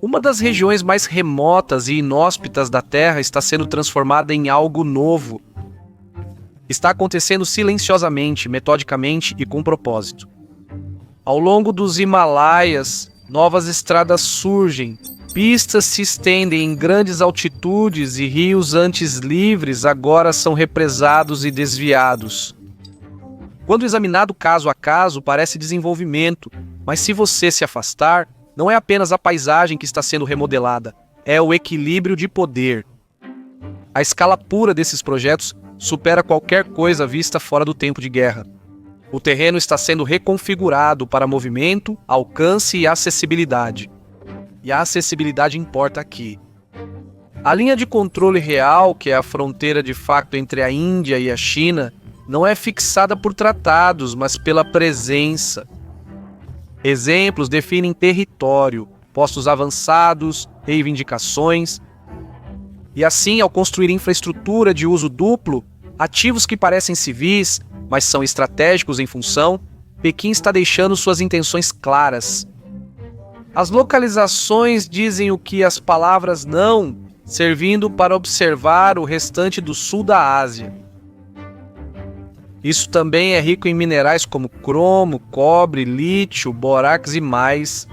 Uma das regiões mais remotas e inóspitas da Terra está sendo transformada em algo novo. Está acontecendo silenciosamente, metodicamente e com propósito. Ao longo dos Himalaias, novas estradas surgem, pistas se estendem em grandes altitudes e rios antes livres agora são represados e desviados. Quando examinado caso a caso, parece desenvolvimento, mas se você se afastar, não é apenas a paisagem que está sendo remodelada, é o equilíbrio de poder. A escala pura desses projetos supera qualquer coisa vista fora do tempo de guerra. O terreno está sendo reconfigurado para movimento, alcance e acessibilidade. E a acessibilidade importa aqui. A linha de controle real, que é a fronteira de facto entre a Índia e a China, não é fixada por tratados, mas pela presença. Exemplos definem território, postos avançados, reivindicações. E assim, ao construir infraestrutura de uso duplo, ativos que parecem civis, mas são estratégicos em função, Pequim está deixando suas intenções claras. As localizações dizem o que as palavras não, servindo para observar o restante do sul da Ásia. Isso também é rico em minerais como cromo, cobre, lítio, bórax e mais.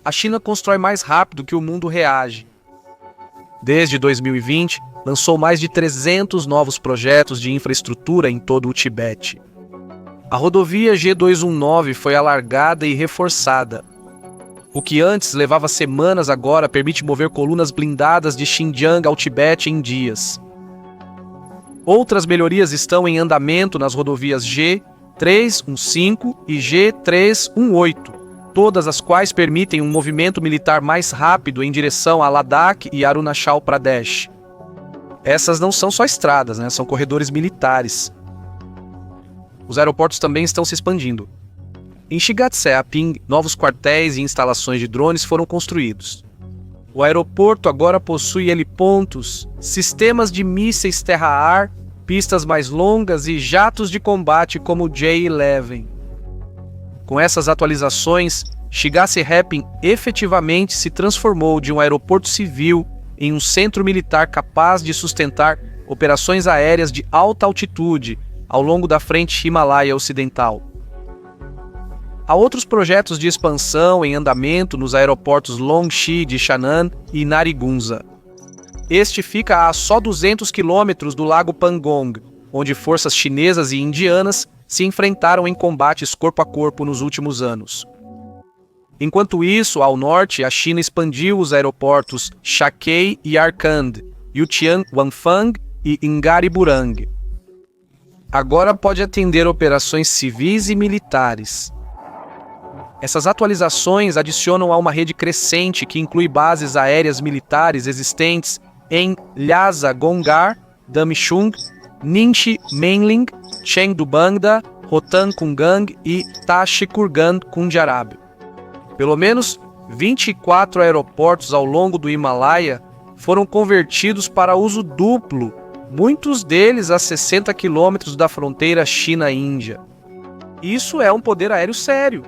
A China constrói mais rápido que o mundo reage. Desde 2020, lançou mais de 300 novos projetos de infraestrutura em todo o Tibete. A rodovia G219 foi alargada e reforçada. O que antes levava semanas agora permite mover colunas blindadas de Xinjiang ao Tibete em dias. Outras melhorias estão em andamento nas rodovias G315 e G318, todas as quais permitem um movimento militar mais rápido em direção a Ladakh e Arunachal Pradesh. Essas não são só estradas, são corredores militares. Os aeroportos também estão se expandindo. Em Shigatse-Aping, novos quartéis e instalações de drones foram construídos. O aeroporto agora possui helipontos, sistemas de mísseis terra-ar, pistas mais longas e jatos de combate como o J-11. Com essas atualizações, Shigatse-Aping efetivamente se transformou de um aeroporto civil em um centro militar capaz de sustentar operações aéreas de alta altitude ao longo da frente Himalaia Ocidental. Há outros projetos de expansão em andamento nos aeroportos Longxi de Shannan e Narigunza. Este fica a só 200 quilômetros do Lago Pangong, onde forças chinesas e indianas se enfrentaram em combates corpo a corpo nos últimos anos. Enquanto isso, ao norte, a China expandiu os aeroportos Shakei e Arkand, Yutian Wanfang e Ngariburang. Agora pode atender operações civis e militares. Essas atualizações adicionam a uma rede crescente que inclui bases aéreas militares existentes em Lhasa Gongar, Damchung, Ningxi Menling, Chengdu-Bangda, Rotan-Kungang e Tashi-Kurgan-Kunjarab. Pelo menos 24 aeroportos ao longo do Himalaia foram convertidos para uso duplo, muitos deles a 60 quilômetros da fronteira China-Índia. Isso é um poder aéreo sério.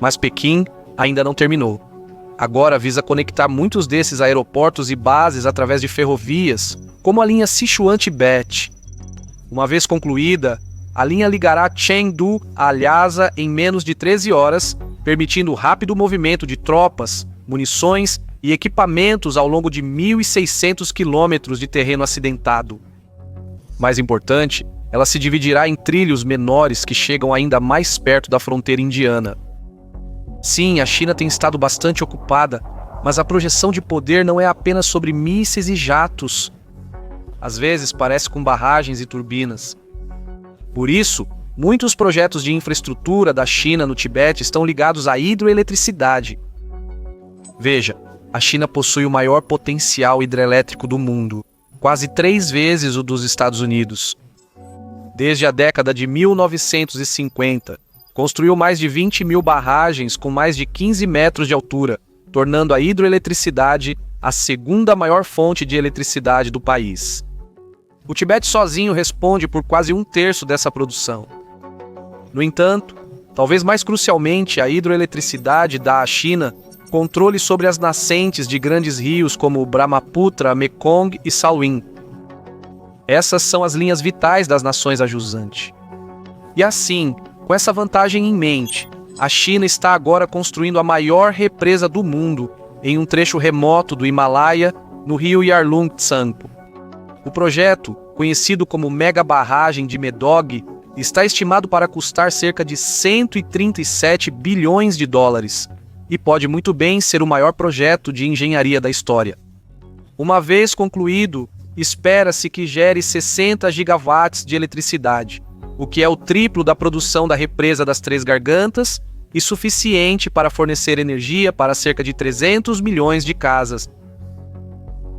Mas Pequim ainda não terminou. Agora visa conectar muitos desses aeroportos e bases através de ferrovias, como a linha Sichuan-Tibete. Uma vez concluída, a linha ligará Chengdu a Lhasa em menos de 13 horas, permitindo o rápido movimento de tropas, munições e equipamentos ao longo de 1.600 quilômetros de terreno acidentado. Mais importante, ela se dividirá em trilhos menores que chegam ainda mais perto da fronteira indiana. Sim, a China tem estado bastante ocupada, mas a projeção de poder não é apenas sobre mísseis e jatos. Às vezes parece com barragens e turbinas. Por isso, muitos projetos de infraestrutura da China no Tibete estão ligados à hidroeletricidade. Veja, a China possui o maior potencial hidrelétrico do mundo, quase 3 vezes o dos Estados Unidos. Desde a década de 1950, construiu mais de 20 mil barragens com mais de 15 metros de altura, tornando a hidroeletricidade a segunda maior fonte de eletricidade do país. O Tibete sozinho responde por quase 1/3 dessa produção. No entanto, talvez mais crucialmente, a hidroeletricidade dá à China controle sobre as nascentes de grandes rios como o Brahmaputra, Mekong e Salween. Essas são as linhas vitais das nações a jusante. E assim, com essa vantagem em mente, a China está agora construindo a maior represa do mundo em um trecho remoto do Himalaia, no rio Yarlung Tsangpo. O projeto, conhecido como Mega Barragem de Medog, está estimado para custar cerca de 137 bilhões de dólares e pode muito bem ser o maior projeto de engenharia da história. Uma vez concluído, espera-se que gere 60 gigawatts de eletricidade, o que é o triplo da produção da represa das Três Gargantas e suficiente para fornecer energia para cerca de 300 milhões de casas.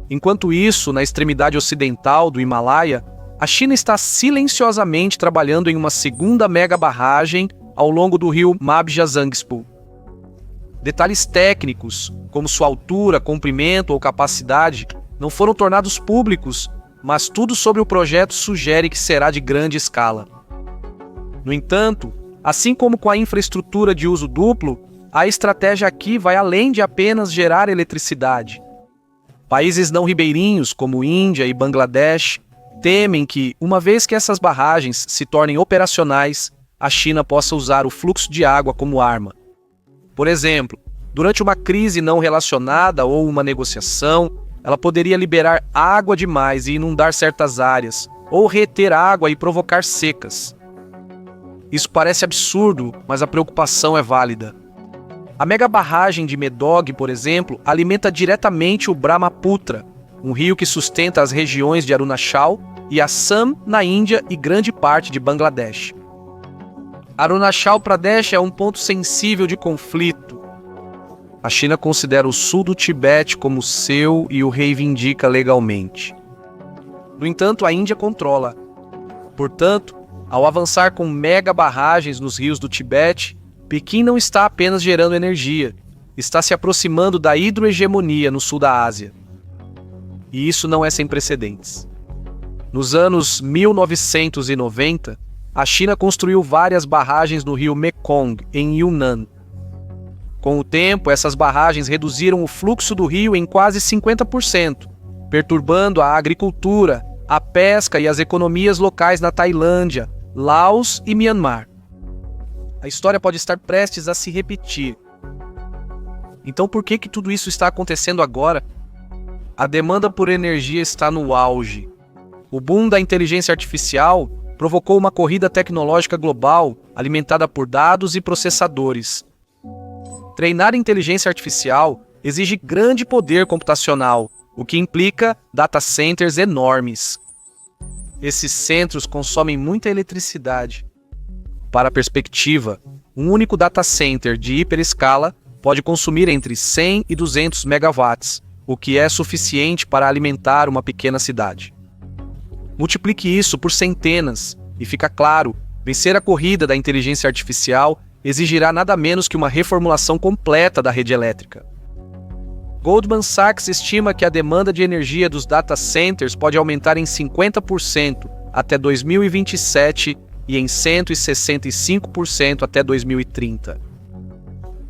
Enquanto isso, na extremidade ocidental do Himalaia, a China está silenciosamente trabalhando em uma segunda mega barragem ao longo do rio Mabjazangpo. Detalhes técnicos, como sua altura, comprimento ou capacidade, não foram tornados públicos, mas tudo sobre o projeto sugere que será de grande escala. No entanto, assim como com a infraestrutura de uso duplo, a estratégia aqui vai além de apenas gerar eletricidade. Países não ribeirinhos, como Índia e Bangladesh, temem que, uma vez que essas barragens se tornem operacionais, a China possa usar o fluxo de água como arma. Por exemplo, durante uma crise não relacionada ou uma negociação, ela poderia liberar água demais e inundar certas áreas, ou reter água e provocar secas. Isso parece absurdo, mas a preocupação é válida. A mega barragem de Medog, por exemplo, alimenta diretamente o Brahmaputra, um rio que sustenta as regiões de Arunachal e Assam na Índia e grande parte de Bangladesh. Arunachal Pradesh é um ponto sensível de conflito. A China considera o sul do Tibete como seu e o reivindica legalmente. No entanto, a Índia controla. Portanto, ao avançar com mega barragens nos rios do Tibete, Pequim não está apenas gerando energia, está se aproximando da hidrohegemonia no sul da Ásia. E isso não é sem precedentes. Nos anos 1990, a China construiu várias barragens no rio Mekong, em Yunnan. Com o tempo, essas barragens reduziram o fluxo do rio em quase 50%, perturbando a agricultura, a pesca e as economias locais na Tailândia, Laos e Myanmar. A história pode estar prestes a se repetir. Então por que tudo isso está acontecendo agora? A demanda por energia está no auge. O boom da inteligência artificial provocou uma corrida tecnológica global alimentada por dados e processadores. Treinar inteligência artificial exige grande poder computacional, o que implica data centers enormes. Esses centros consomem muita eletricidade. Para a perspectiva, um único data center de hiperescala pode consumir entre 100 e 200 megawatts, o que é suficiente para alimentar uma pequena cidade. Multiplique isso por centenas e fica claro, vencer a corrida da inteligência artificial exigirá nada menos que uma reformulação completa da rede elétrica. Goldman Sachs estima que a demanda de energia dos data centers pode aumentar em 50% até 2027 e em 165% até 2030.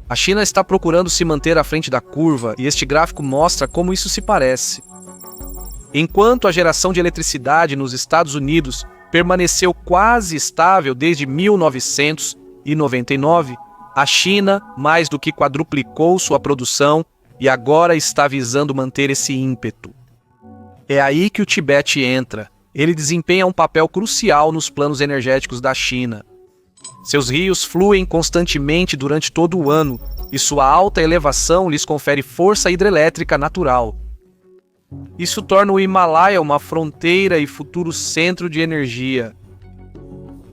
A China está procurando se manter à frente da curva e este gráfico mostra como isso se parece. Enquanto a geração de eletricidade nos Estados Unidos permaneceu quase estável desde 1999, a China mais do que quadruplicou sua produção e agora está visando manter esse ímpeto. É aí que o Tibete entra. Ele desempenha um papel crucial nos planos energéticos da China. Seus rios fluem constantemente durante todo o ano e sua alta elevação lhes confere força hidrelétrica natural. Isso torna o Himalaia uma fronteira e futuro centro de energia.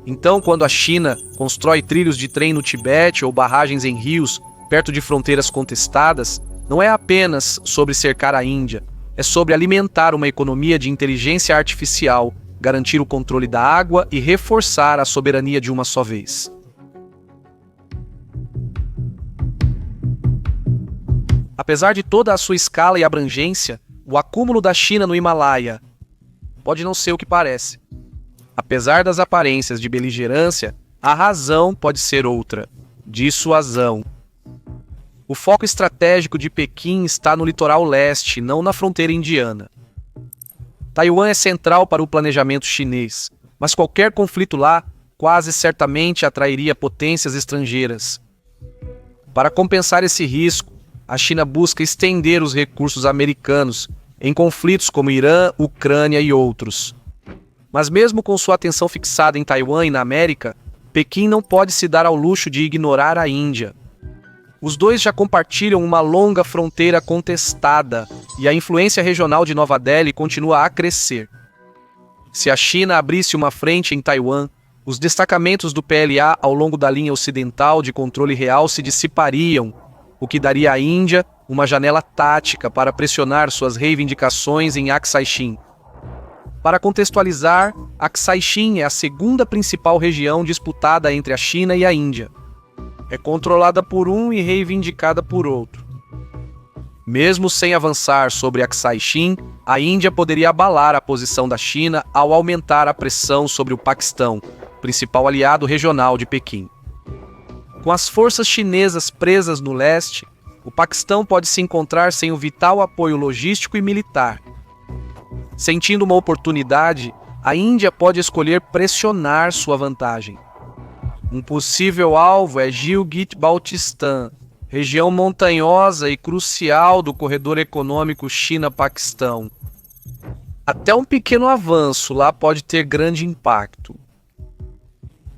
Então, quando a China constrói trilhos de trem no Tibete ou barragens em rios perto de fronteiras contestadas, não é apenas sobre cercar a Índia, é sobre alimentar uma economia de inteligência artificial, garantir o controle da água e reforçar a soberania de uma só vez. Apesar de toda a sua escala e abrangência, o acúmulo da China no Himalaia pode não ser o que parece. Apesar das aparências de beligerância, A razão pode ser outra: dissuasão. O foco estratégico de Pequim está no litoral leste, não na fronteira indiana. Taiwan é central para o planejamento chinês, mas qualquer conflito lá quase certamente atrairia potências estrangeiras. Para compensar esse risco, a China busca estender os recursos americanos em conflitos como Irã, Ucrânia e outros. Mas mesmo com sua atenção fixada em Taiwan e na América, Pequim não pode se dar ao luxo de ignorar a Índia. Os dois já compartilham uma longa fronteira contestada e a influência regional de Nova Delhi continua a crescer. Se a China abrisse uma frente em Taiwan, os destacamentos do PLA ao longo da linha ocidental de controle real se dissipariam, o que daria à Índia uma janela tática para pressionar suas reivindicações em Aksai Chin. Para contextualizar, Aksai Chin é a segunda principal região disputada entre a China e a Índia. É controlada por um e reivindicada por outro. Mesmo sem avançar sobre Aksai Chin, a Índia poderia abalar a posição da China ao aumentar a pressão sobre o Paquistão, principal aliado regional de Pequim. Com as forças chinesas presas no leste, o Paquistão pode se encontrar sem o vital apoio logístico e militar. Sentindo uma oportunidade, a Índia pode escolher pressionar sua vantagem. Um possível alvo é Gilgit-Baltistan, região montanhosa e crucial do corredor econômico China-Paquistão. Até um pequeno avanço lá pode ter grande impacto.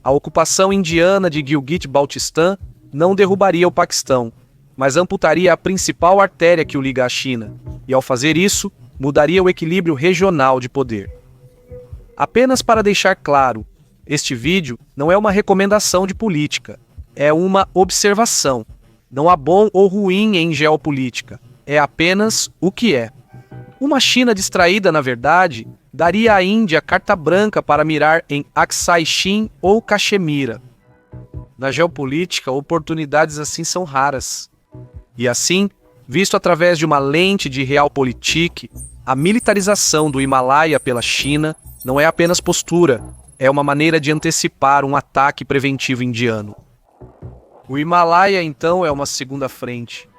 A ocupação indiana de Gilgit-Baltistan não derrubaria o Paquistão, mas amputaria a principal artéria que o liga à China, e ao fazer isso, mudaria o equilíbrio regional de poder. Apenas para deixar claro, este vídeo não é uma recomendação de política, é uma observação. Não há bom ou ruim em geopolítica, é apenas o que é. Uma China distraída, na verdade, daria à Índia carta branca para mirar em Aksai Chin ou Caxemira. Na geopolítica, oportunidades assim são raras. E assim, visto através de uma lente de realpolitik, a militarização do Himalaia pela China não é apenas postura, é uma maneira de antecipar um ataque preventivo indiano. O Himalaia, então, é uma segunda frente.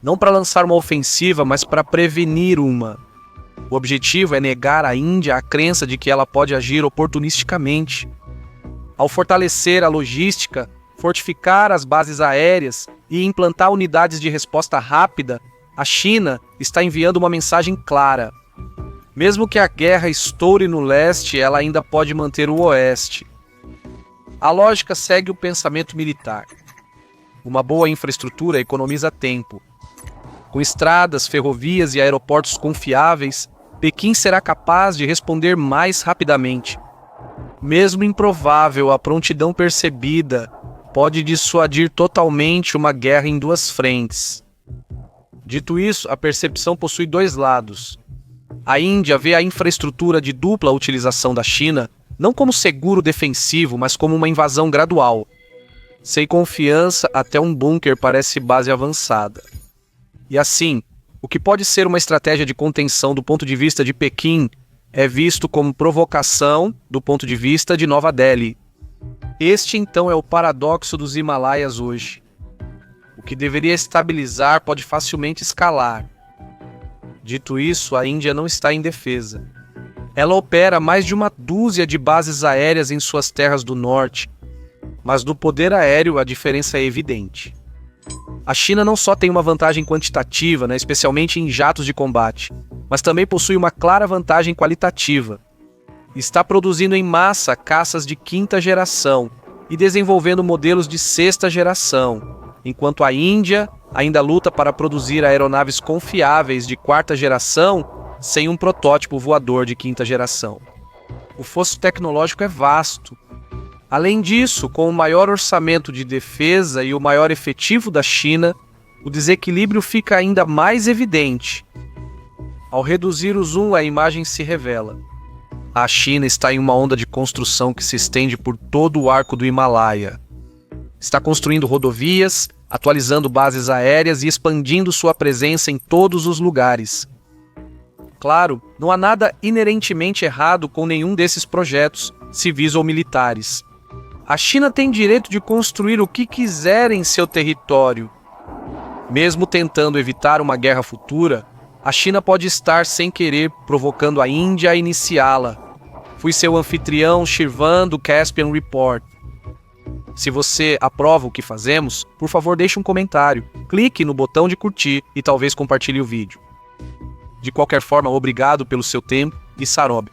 Não para lançar uma ofensiva, mas para prevenir uma. O objetivo é negar à Índia a crença de que ela pode agir oportunisticamente. Ao fortalecer a logística, fortificar as bases aéreas e implantar unidades de resposta rápida, a China está enviando uma mensagem clara. Mesmo que a guerra estoure no leste, ela ainda pode manter o oeste. A lógica segue o pensamento militar. Uma boa infraestrutura economiza tempo. Com estradas, ferrovias e aeroportos confiáveis, Pequim será capaz de responder mais rapidamente. Mesmo improvável, a prontidão percebida pode dissuadir totalmente uma guerra em duas frentes. Dito isso, a percepção possui dois lados. A Índia vê a infraestrutura de dupla utilização da China não como seguro defensivo, mas como uma invasão gradual. Sem confiança, até um bunker parece base avançada. E assim, o que pode ser uma estratégia de contenção do ponto de vista de Pequim é visto como provocação do ponto de vista de Nova Delhi. Este então é o paradoxo dos Himalaias hoje. O que deveria estabilizar pode facilmente escalar. Dito isso, a Índia não está indefesa. Ela opera mais de uma dúzia de bases aéreas em suas terras do norte, mas no poder aéreo a diferença é evidente. A China não só tem uma vantagem quantitativa, especialmente em jatos de combate, mas também possui uma clara vantagem qualitativa. Está produzindo em massa caças de quinta geração e desenvolvendo modelos de sexta geração, enquanto a Índia ainda luta para produzir aeronaves confiáveis de quarta geração sem um protótipo voador de quinta geração. O fosso tecnológico é vasto. Além disso, com o maior orçamento de defesa e o maior efetivo da China, o desequilíbrio fica ainda mais evidente. Ao reduzir o zoom, a imagem se revela. A China está em uma onda de construção que se estende por todo o arco do Himalaia. Está construindo rodovias, atualizando bases aéreas e expandindo sua presença em todos os lugares. Claro, não há nada inerentemente errado com nenhum desses projetos, civis ou militares. A China tem direito de construir o que quiser em seu território. Mesmo tentando evitar uma guerra futura, a China pode estar sem querer provocando a Índia a iniciá-la. Fui seu anfitrião Shirvan do Caspian Report. Se você aprova o que fazemos, por favor deixe um comentário, clique no botão de curtir e talvez compartilhe o vídeo. De qualquer forma, obrigado pelo seu tempo e Sarob.